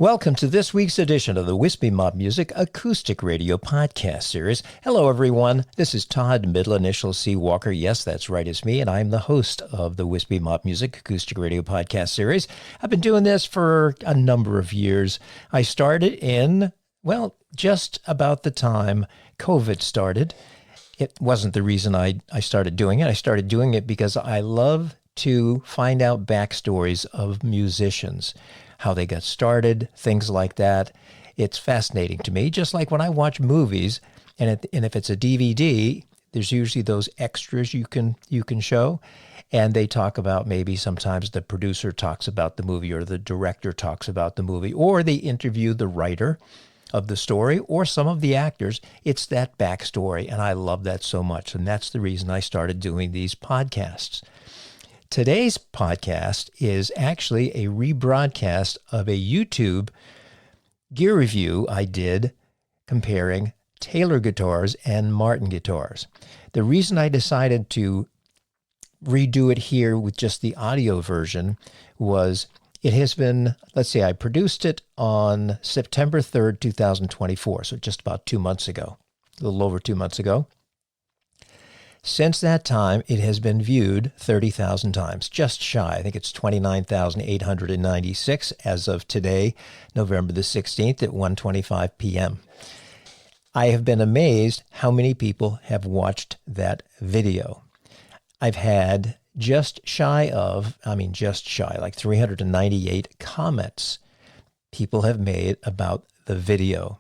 Welcome to this week's edition of the Wispy Mob Music Acoustic Radio Podcast Series. Hello, everyone. This is Todd, middle initial C. Walker. Yes, that's right, it's me, and I'm the host of the Wispy Mob Music Acoustic Radio Podcast Series. I've been doing this for a number of years. I started in, just about the time COVID started. It wasn't the reason I started doing it. I started doing it because I love to find out backstories of musicians, how they got started, things like that. It's fascinating to me, just like when I watch movies, and if it's a DVD, there's usually those extras you can show, and they talk about, maybe sometimes the producer talks about the movie, or the director talks about the movie, or they interview the writer of the story, or some of the actors. It's that backstory, and I love that so much, and that's the reason I started doing these podcasts. Today's podcast is actually a rebroadcast of a YouTube gear review I did comparing Taylor guitars and Martin guitars. The reason I decided to redo it here with just the audio version was it has been, I produced it on September 3rd, 2024, so just about 2 months ago, a little over 2 months ago. Since that time, it has been viewed 30,000 times, just shy. I think it's 29,896 as of today, November the 16th at 1:25 p.m. I have been amazed how many people have watched that video. I've had just shy, like 398 comments people have made about the video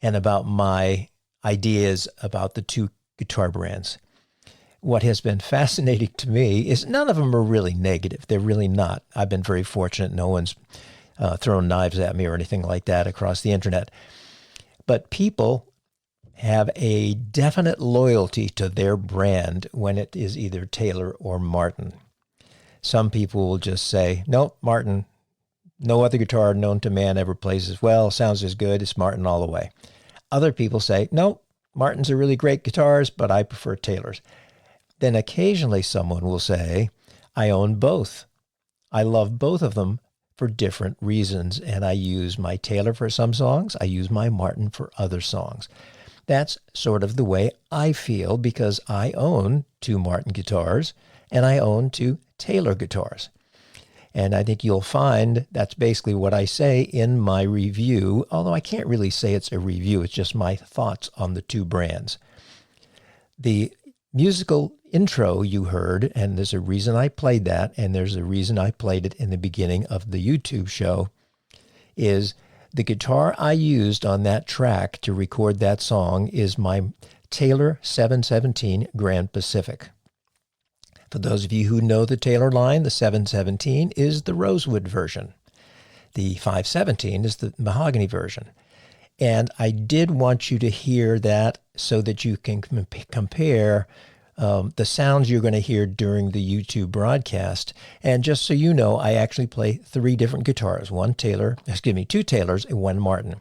and about my ideas about the two guitar brands. What has been fascinating to me is none of them are really negative. They're really not. I've been very fortunate. No one's thrown knives at me or anything like that across the internet. But people have a definite loyalty to their brand when it is either Taylor or Martin. Some people will just say, no, Martin, no other guitar known to man ever plays as well, sounds as good, it's Martin all the way. Other people say, no, Martins are really great guitars, but I prefer Taylors. Then occasionally someone will say, I own both. I love both of them for different reasons, and I use my Taylor for some songs, I use my Martin for other songs. That's sort of the way I feel because I own two Martin guitars and I own two Taylor guitars. And I think you'll find that's basically what I say in my review, although I can't really say it's a review, it's just my thoughts on the two brands. The musical intro you heard, and there's a reason I played that, and there's a reason I played it in the beginning of the YouTube show, is the guitar I used on that track to record that song is my Taylor 717 Grand Pacific. For those of you who know the Taylor line, the 717 is the Rosewood version. The 517 is the mahogany version. And I did want you to hear that so that you can compare the sounds you're going to hear during the YouTube broadcast. And just so you know, I actually play three different guitars, two Taylors and one Martin.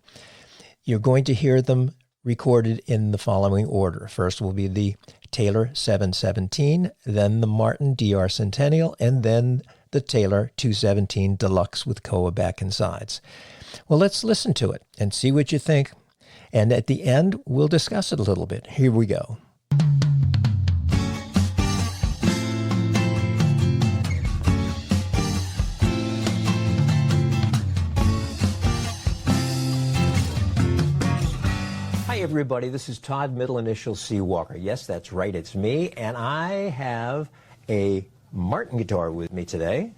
You're going to hear them recorded in the following order. First will be the Taylor 717, then the Martin DR Centennial, and then the Taylor 217 Deluxe with Koa back and sides. Well, let's listen to it and see what you think. And at the end, we'll discuss it a little bit. Here we go. Hi, everybody. This is Todd, middle initial C. Walker. Yes, that's right. It's me. And I have a Martin guitar with me today.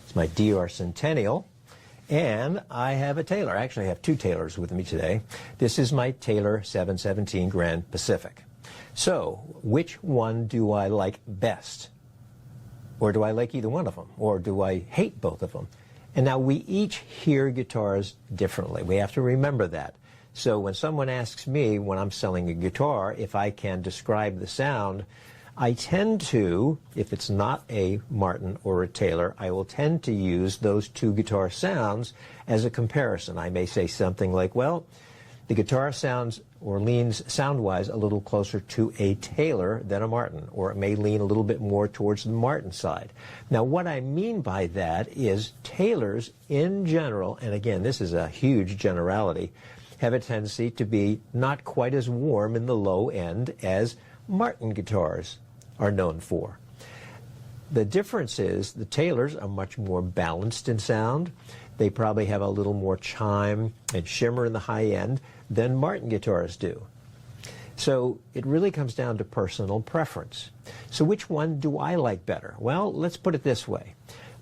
It's my DR Centennial. And I have a Taylor. Actually, I have two Taylors with me today. This is my Taylor 717 Grand Pacific. So, which one do I like best? Or do I like either one of them? Or do I hate both of them? And now we each hear guitars differently. We have to remember that. So when someone asks me, when I'm selling a guitar, if I can describe the sound, I tend to, if it's not a Martin or a Taylor, I will tend to use those two guitar sounds as a comparison. I may say something like, well, The guitar sounds or leans sound-wise a little closer to a Taylor than a Martin, or it may lean a little bit more towards the Martin side. Now, what I mean by that is Taylors in general, and again, this is a huge generality, have a tendency to be not quite as warm in the low end as Martin guitars are known for. The difference is the Taylors are much more balanced in sound. They probably have a little more chime and shimmer in the high end than Martin guitars do. So it really comes down to personal preference. So which one do I like better? Well, let's put it this way.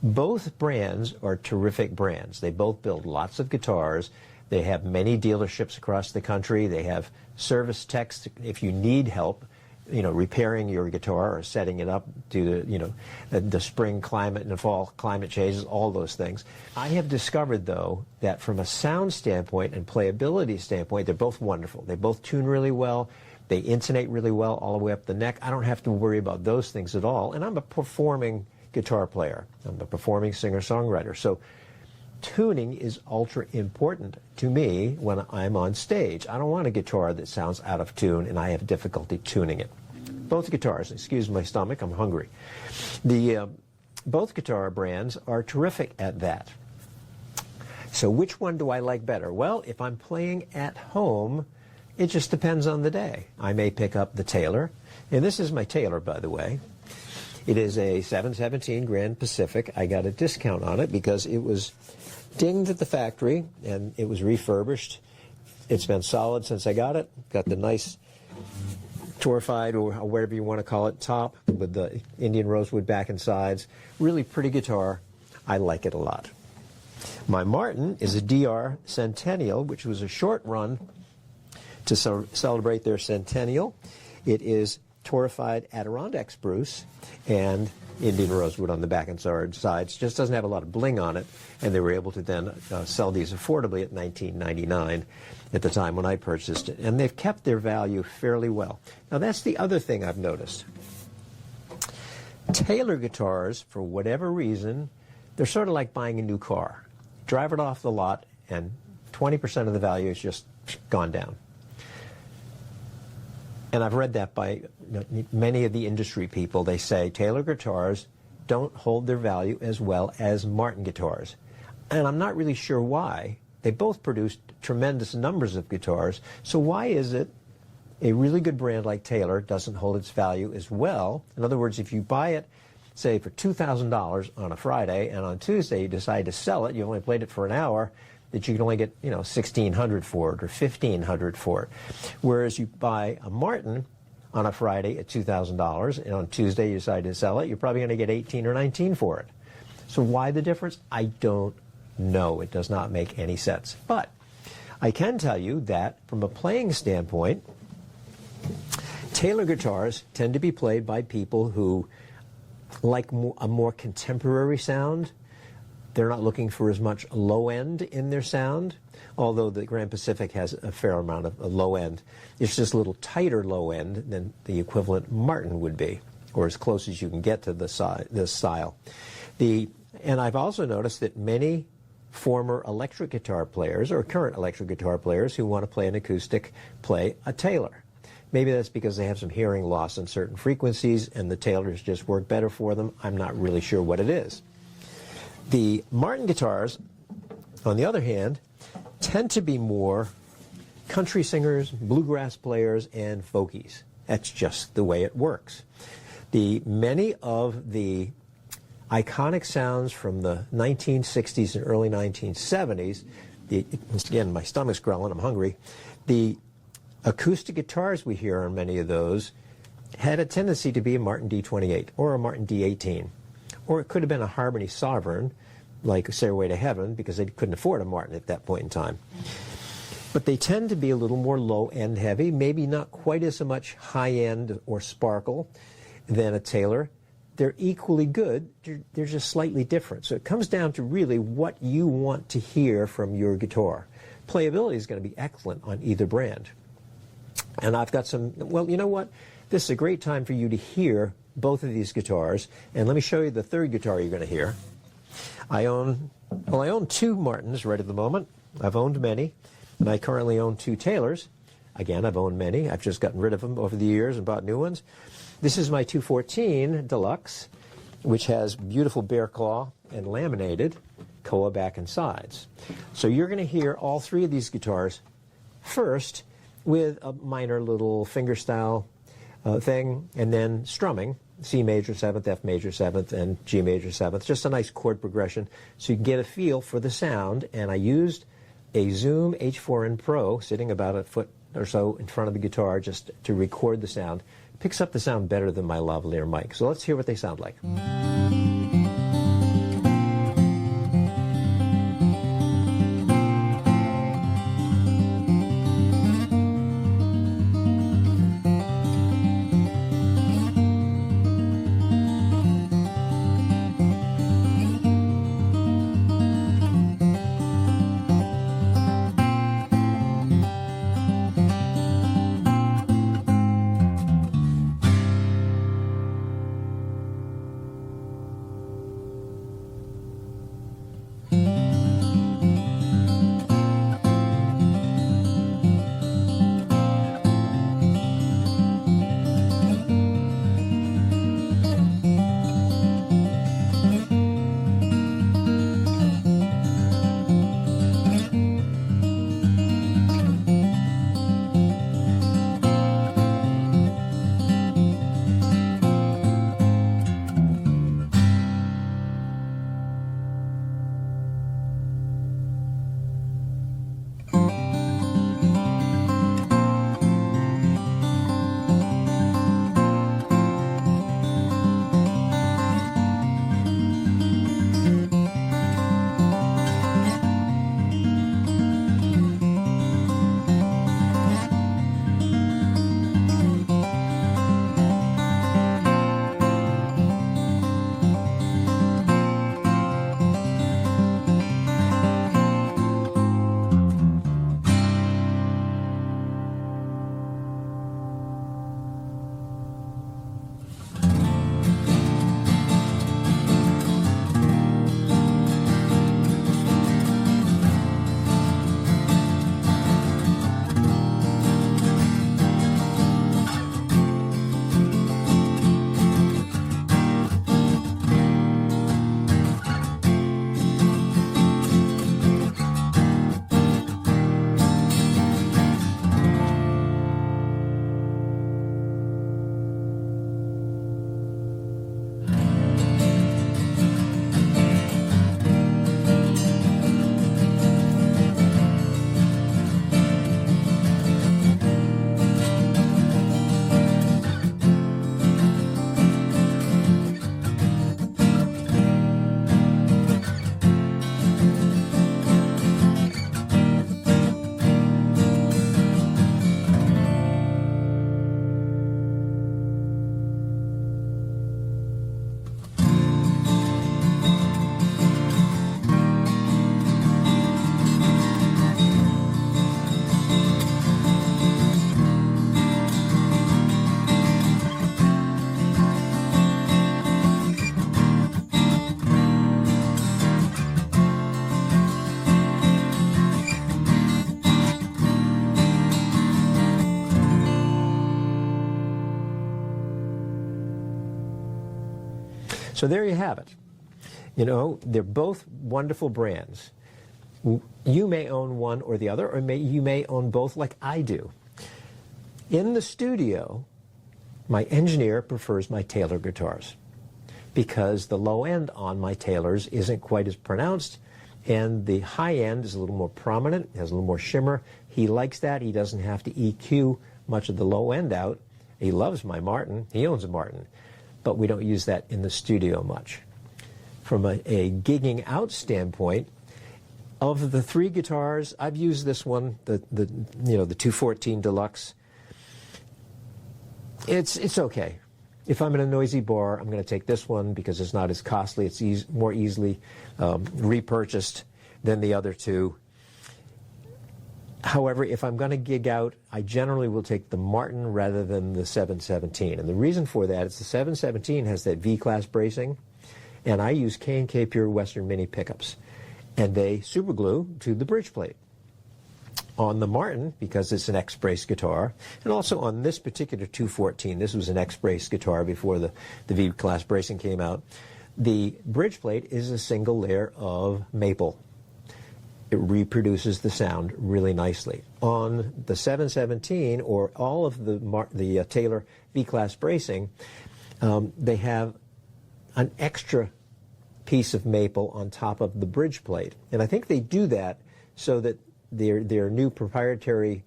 Both brands are terrific brands. They both build lots of guitars. They have many dealerships across the country. They have service techs if you need help, repairing your guitar or setting it up due to, the spring climate and the fall climate changes, all those things. I have discovered, though, that from a sound standpoint and playability standpoint, they're both wonderful. They both tune really well. They intonate really well all the way up the neck. I don't have to worry about those things at all. And I'm a performing guitar player. I'm a performing singer-songwriter. So tuning is ultra important to me when I'm on stage. I don't want a guitar that sounds out of tune and I have difficulty tuning it. Both guitars, excuse my stomach, I'm hungry. Both guitar brands are terrific at that. So which one do I like better? Well, if I'm playing at home, it just depends on the day. I may pick up the Taylor, and this is my Taylor, by the way. It is a 717 Grand Pacific. I got a discount on it because it was dinged at the factory and it was refurbished. It's been solid since I got it. Got the nice torfied, or whatever you want to call it, top with the Indian rosewood back and sides. Really pretty guitar. I like it a lot. My Martin is a DR Centennial, which was a short run to celebrate their centennial. It is torrified Adirondack spruce and Indian rosewood on the back and sides. Just doesn't have a lot of bling on it, and they were able to then sell these affordably at $19.99 at the time when I purchased it, and they've kept their value fairly well. Now that's the other thing I've noticed. Taylor guitars, for whatever reason, they're sort of like buying a new car. Drive it off the lot, and 20% of the value has just gone down. And I've read that by many of the industry people. They say Taylor guitars don't hold their value as well as Martin guitars. And I'm not really sure why. They both produced tremendous numbers of guitars. So why is it a really good brand like Taylor doesn't hold its value as well? In other words, if you buy it, say, for $2,000 on a Friday, and on Tuesday you decide to sell it, you only played it for an hour, that you can only get, $1,600 for it or $1,500 for it. Whereas you buy a Martin on a Friday at $2,000, and on Tuesday you decide to sell it, you're probably going to get $1,800 or $1,900 for it. So why the difference? I don't know. It does not make any sense. But I can tell you that from a playing standpoint, Taylor guitars tend to be played by people who like a more contemporary sound. They're not looking for as much low end in their sound, although the Grand Pacific has a fair amount of low end. It's just a little tighter low end than the equivalent Martin would be, or as close as you can get to this style. And I've also noticed that many former electric guitar players or current electric guitar players who want to play an acoustic play a Taylor. Maybe that's because they have some hearing loss in certain frequencies and the Taylors just work better for them. I'm not really sure what it is. The Martin guitars, on the other hand, tend to be more country singers, bluegrass players, and folkies. That's just the way it works. Many of the iconic sounds from the 1960s and early 1970s, again, my stomach's growling, I'm hungry, the acoustic guitars we hear on many of those had a tendency to be a Martin D28 or a Martin D18. Or it could have been a Harmony Sovereign, like Stairway to Heaven, because they couldn't afford a Martin at that point in time. But they tend to be a little more low-end heavy, maybe not quite as much high-end or sparkle than a Taylor. They're equally good, they're just slightly different. So it comes down to really what you want to hear from your guitar. Playability is going to be excellent on either brand. And I've got some, well, you know what? This is a great time for you to hear both of these guitars, and let me show you the third guitar you're going to hear. I own two Martins right at the moment. I've owned many, And I currently own 2 Taylors. Again, I've owned many. I've just gotten rid of them over the years and bought new ones. This is my 214 Deluxe, which has beautiful bear claw and laminated koa back and sides. So you're going to hear all 3 of these guitars first with a minor little fingerstyle thing, and then strumming, C major 7th, F major 7th, and G major 7th. Just a nice chord progression so you can get a feel for the sound. And I used a Zoom H4n Pro sitting about a foot or so in front of the guitar just to record the sound. It picks up the sound better than my lavalier mic. So let's hear what they sound like. So there you have it. You know, they're both wonderful brands. You may own one or the other, or you may own both like I do. In the studio, my engineer prefers my Taylor guitars because the low end on my Taylors isn't quite as pronounced, and the high end is a little more prominent, has a little more shimmer. He likes that. He doesn't have to EQ much of the low end out. He loves my Martin. He owns a Martin. But we don't use that in the studio much. From a gigging out standpoint, of the 3 guitars, I've used this one, the 214 Deluxe. It's okay. If I'm in a noisy bar, I'm going to take this one because it's not as costly. It's more easily repurchased than the other 2. However, if I'm going to gig out, I generally will take the Martin rather than the 717. And the reason for that is the 717 has that V-class bracing, and I use K&K Pure Western Mini pickups, and they super glue to the bridge plate. on the Martin, because it's an X-Brace guitar, and also on this particular 214. This was an X-Brace guitar before the V-Class bracing came out. The bridge plate is a single layer of maple. It reproduces the sound really nicely. On the 717, or all of the Taylor V-Class bracing, they have an extra piece of maple on top of the bridge plate. And I think they do that so that their new proprietary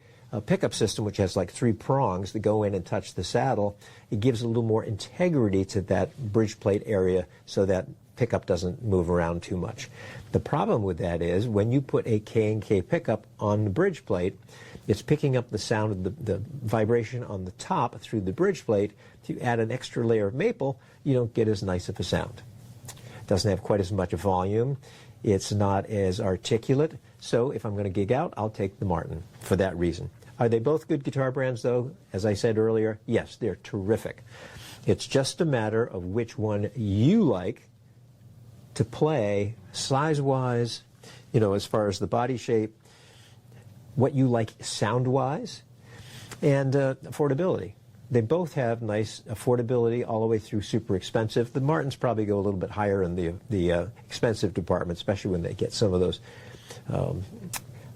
pickup system, which has like 3 prongs that go in and touch the saddle, it gives a little more integrity to that bridge plate area so that pickup doesn't move around too much. The problem with that is when you put a K&K pickup on the bridge plate, it's picking up the sound of the vibration on the top through the bridge plate. If you add an extra layer of maple, you don't get as nice of a sound. It doesn't have quite as much volume. It's not as articulate. So if I'm going to gig out, I'll take the Martin for that reason. Are they both good guitar brands, though? As I said earlier, yes, they're terrific. It's just a matter of which one you like to play size-wise, as far as the body shape, what you like sound-wise, and affordability. They both have nice affordability all the way through super expensive. The Martins probably go a little bit higher in the expensive department, especially when they get some of those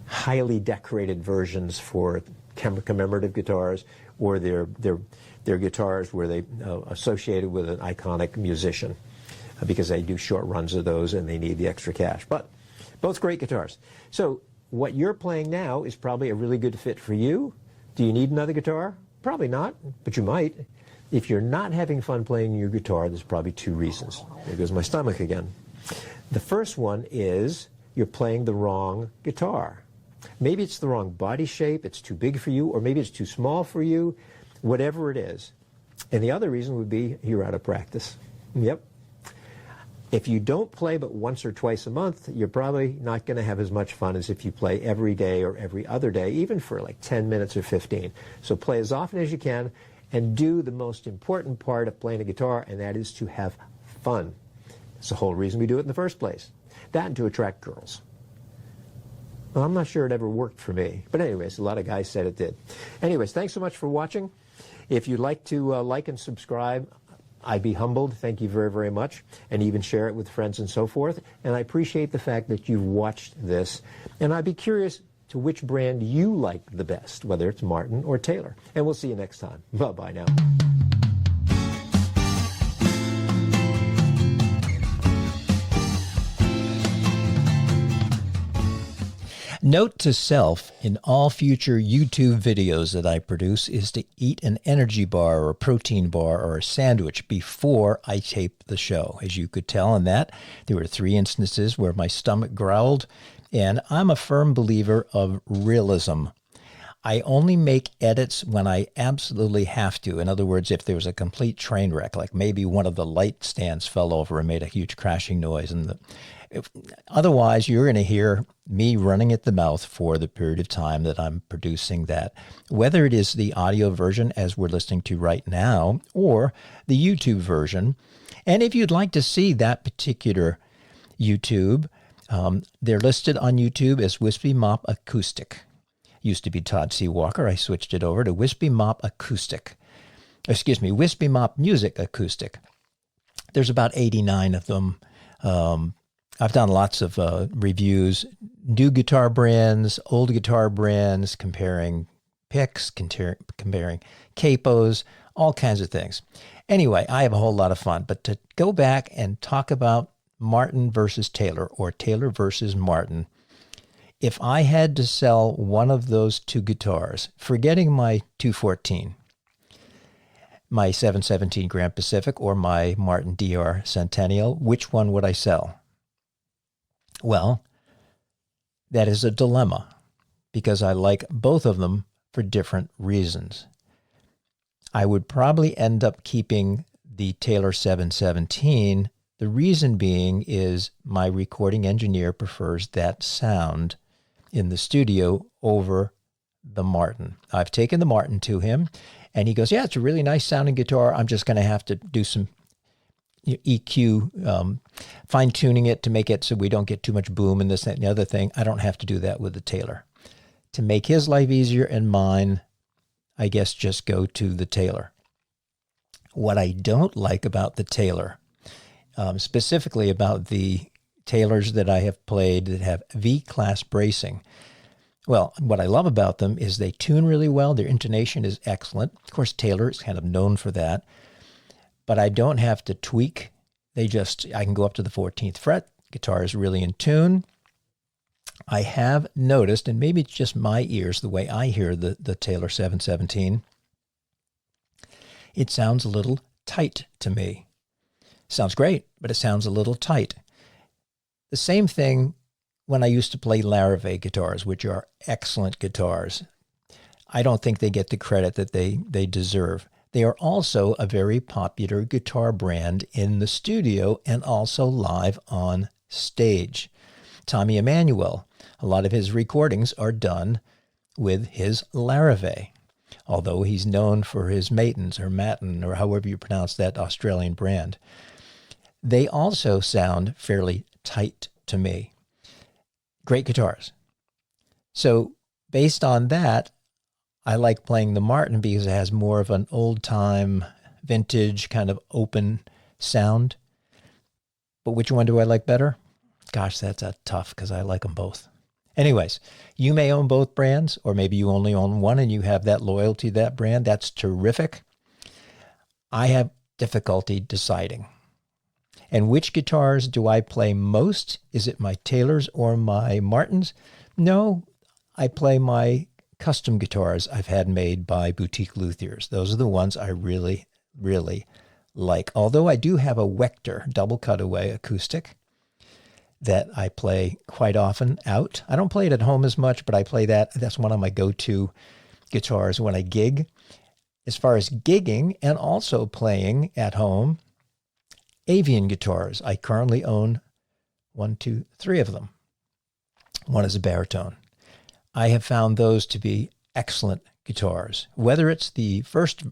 highly decorated versions for commemorative guitars, or their guitars where they associated with an iconic musician, because they do short runs of those and they need the extra cash. But both great guitars. So what you're playing now is probably a really good fit for you. Do you need another guitar? Probably not, but you might. If you're not having fun playing your guitar, there's probably 2 reasons. There goes my stomach again. The first one is you're playing the wrong guitar. Maybe it's the wrong body shape, it's too big for you, or maybe it's too small for you, whatever it is. And the other reason would be you're out of practice. Yep. If you don't play but once or twice a month, you're probably not going to have as much fun as if you play every day or every other day, even for like 10 minutes or 15. So play as often as you can and do the most important part of playing a guitar, and that is to have fun. It's the whole reason we do it in the first place. That and to attract girls. Well, I'm not sure it ever worked for me. But anyways, a lot of guys said it did. Anyways, thanks so much for watching. If you'd like to like and subscribe, I'd be humbled. Thank you very, very much. And even share it with friends and so forth. And I appreciate the fact that you've watched this. And I'd be curious to which brand you like the best, whether it's Martin or Taylor. And we'll see you next time. Bye-bye now. Note to self in all future YouTube videos that I produce is to eat an energy bar or a protein bar or a sandwich before I tape the show. As you could tell in that, there were 3 instances where my stomach growled, and I'm a firm believer of realism. I only make edits when I absolutely have to. In other words, if there was a complete train wreck, like maybe one of the light stands fell over and made a huge crashing noise, and otherwise, you're going to hear me running at the mouth for the period of time that I'm producing that, whether it is the audio version as we're listening to right now or the YouTube version. And if you'd like to see that particular YouTube, they're listed on YouTube as Wispy Mop Acoustic. Used to be Todd C. Walker. I switched it over to Wispy Mop Acoustic. Wispy Mop Music Acoustic. There's about 89 of them. I've done lots of reviews, new guitar brands, old guitar brands, comparing picks, comparing capos, all kinds of things. Anyway, I have a whole lot of fun. But to go back and talk about Martin versus Taylor, or Taylor versus Martin, if I had to sell one of those 2 guitars, forgetting my 214, my 717 Grand Pacific or my Martin DR Centennial, which one would I sell? Well, that is a dilemma because I like both of them for different reasons. I would probably end up keeping the Taylor 717. The reason being is my recording engineer prefers that sound in the studio over the Martin. I've taken the Martin to him and he goes, yeah, it's a really nice sounding guitar. I'm just going to have to do some EQ, fine-tuning it to make it so we don't get too much boom and this, that, and the other thing. I don't have to do that with the Taylor. To make his life easier and mine, I guess just go to the Taylor. What I don't like about the Taylor, specifically about the Taylors that I have played that have V-class bracing, well, what I love about them is they tune really well. Their intonation is excellent. Of course, Taylor is kind of known for that. But I don't have to tweak. I can go up to the 14th fret. Guitar is really in tune. I have noticed, and maybe it's just my ears, the way I hear the Taylor 717, it sounds a little tight to me. Sounds great, but it sounds a little tight. The same thing when I used to play Larrivee guitars, which are excellent guitars. I don't think they get the credit that they deserve. They are also a very popular guitar brand in the studio and also live on stage. Tommy Emmanuel, a lot of his recordings are done with his Larrivee, although he's known for his Matins or Matin or however you pronounce that Australian brand. They also sound fairly tight to me. Great guitars. So based on that, I like playing the Martin because it has more of an old-time, vintage, kind of open sound. But which one do I like better? Gosh, that's a tough because I like them both. Anyways, you may own both brands, or maybe you only own one and you have that loyalty to that brand. That's terrific. I have difficulty deciding. And which guitars do I play most? Is it my Taylors or my Martins? No, I play my custom guitars I've had made by boutique luthiers. Those are the ones I really, really like. Although I do have a Wechter double cutaway acoustic that I play quite often out. I don't play it at home as much, but I play that. That's one of my go-to guitars when I gig. As far as gigging and also playing at home, Avian guitars. I currently own 3 of them. One is a baritone. I have found those to be excellent guitars. Whether it's the first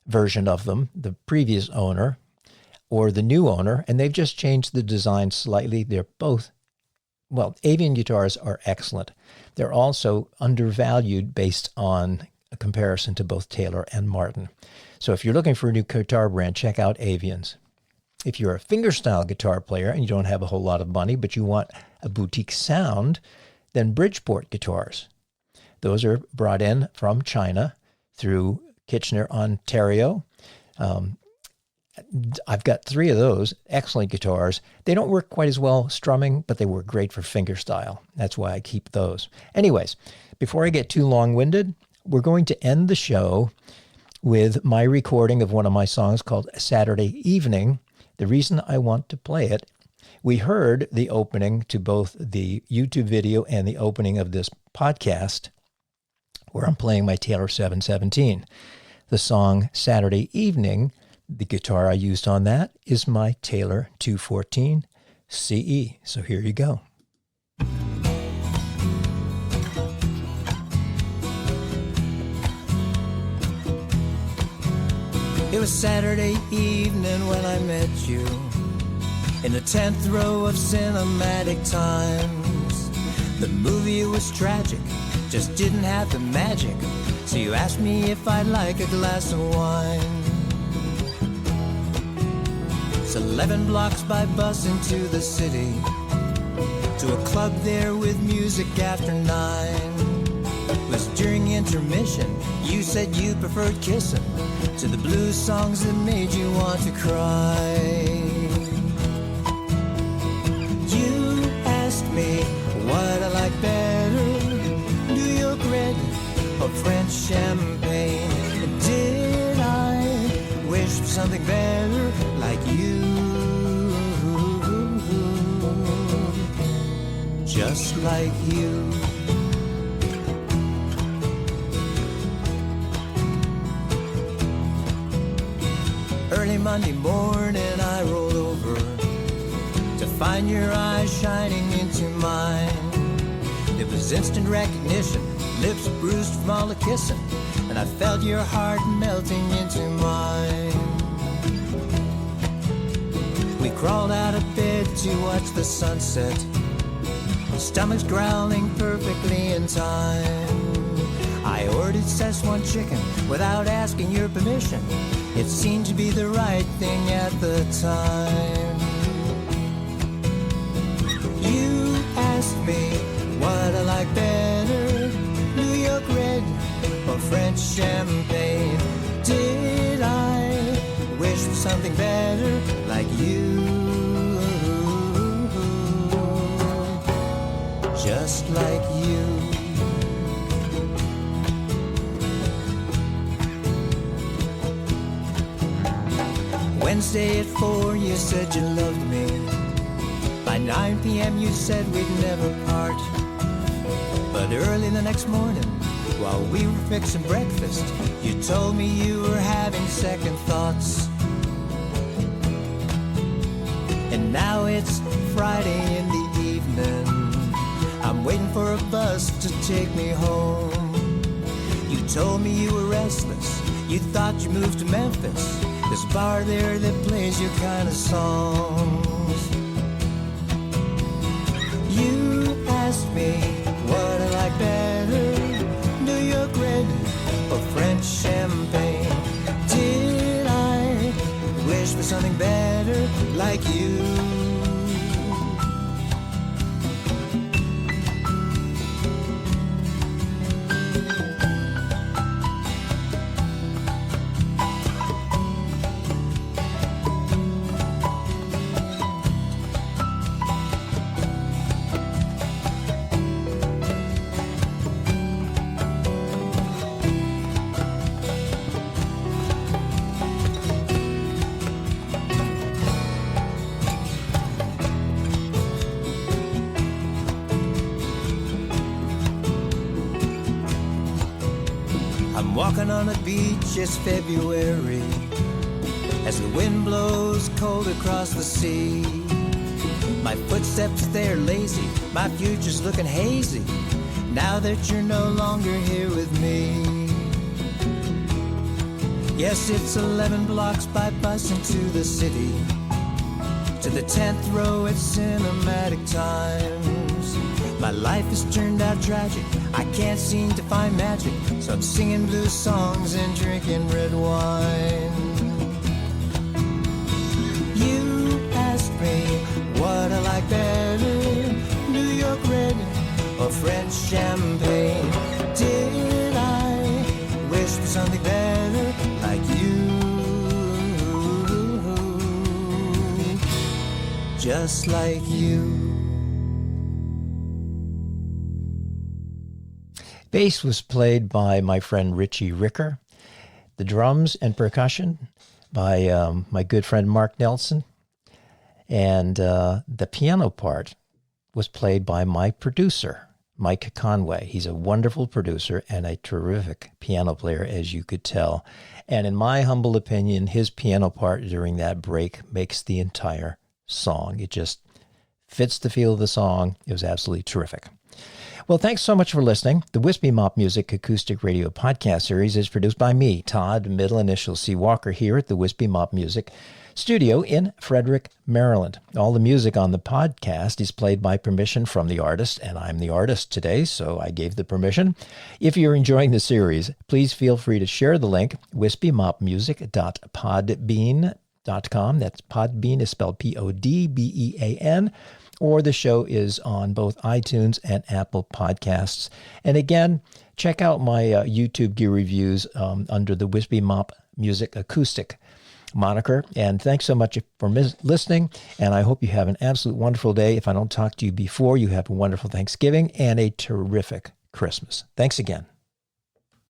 version of them, the previous owner, or the new owner, and they've just changed the design slightly. They're both, well, Avian guitars are excellent. They're also undervalued based on a comparison to both Taylor and Martin. So if you're looking for a new guitar brand, check out Avians. If you're a fingerstyle guitar player and you don't have a whole lot of money, but you want a boutique sound, then Bridgeport guitars. Those are brought in from China through Kitchener, Ontario. I've got 3 of those, excellent guitars. They don't work quite as well strumming, but they work great for fingerstyle. That's why I keep those. Anyways, before I get too long-winded, we're going to end the show with my recording of one of my songs called Saturday Evening. The reason I want to play it, we heard the opening to both the YouTube video and the opening of this podcast where I'm playing my Taylor 717. The song Saturday Evening, the guitar I used on that is my Taylor 214 CE. So here you go. It was Saturday evening when I met you in the 10th row of Cinematic Times. The movie was tragic, just didn't have the magic. So you asked me if I'd like a glass of wine. It's 11 blocks by bus into the city, to a club there with music after 9. It was during intermission, you said you preferred kissing to the blues songs that made you want to cry. You asked me what I like better, New York red or French champagne. Did I wish for something better like you? Just like you. Early Monday morning I rolled over to find your eyes shining into mine. It was instant recognition, lips bruised from all the kissing, and I felt your heart melting into mine. We crawled out of bed to watch the sunset, stomach's growling perfectly in time. I ordered Szechuan chicken without asking your permission. It seemed to be the right thing at the time. You asked me what I like better, New York red or French champagne. Did I wish for something better like you? Just like you. Wednesday at 4 you said you loved me. By 9 p.m. you said we'd never part. But early the next morning, while we were fixing breakfast, you told me you were having second thoughts. And now it's Friday in the evening. I'm waiting for a bus to take me home. You told me you were restless. You thought you moved to Memphis. There's a bar there that plays your kind of songs. You asked me what I like better, New York red or French champagne. Did I wish for something better like you? I'm walking on a beach, it's February, as the wind blows cold across the sea. My footsteps, they're lazy, my future's looking hazy, now that you're no longer here with me. Yes, it's 11 blocks by bus into the city, to the 10th row at Cinematic Times. My life has turned out tragic, I can't seem to find magic, so I'm singing blues songs and drinking red wine. You asked me what I like better, New York red or French champagne. Did I wish for something better like you? Just like you. Bass was played by my friend Richie Ricker. The drums and percussion by my good friend Mark Nelson. And the piano part was played by my producer, Mike Conway. He's a wonderful producer and a terrific piano player, as you could tell. And in my humble opinion, his piano part during that break makes the entire song. It just fits the feel of the song. It was absolutely terrific. Well, thanks so much for listening. The Wispy Mop Music Acoustic Radio Podcast Series is produced by me, Todd, middle initial C. Walker, here at the Wispy Mop Music Studio in Frederick, Maryland. All the music on the podcast is played by permission from the artist, and I'm the artist today, so I gave the permission. If you're enjoying the series, please feel free to share the link, wispymopmusic.podbean.com. That's Podbean is spelled Podbean. Or the show is on both iTunes and Apple Podcasts. And again, check out my YouTube gear reviews under the Wispy Mop Music Acoustic moniker. And thanks so much for listening. And I hope you have an absolute wonderful day. If I don't talk to you before, you have a wonderful Thanksgiving and a terrific Christmas. Thanks again.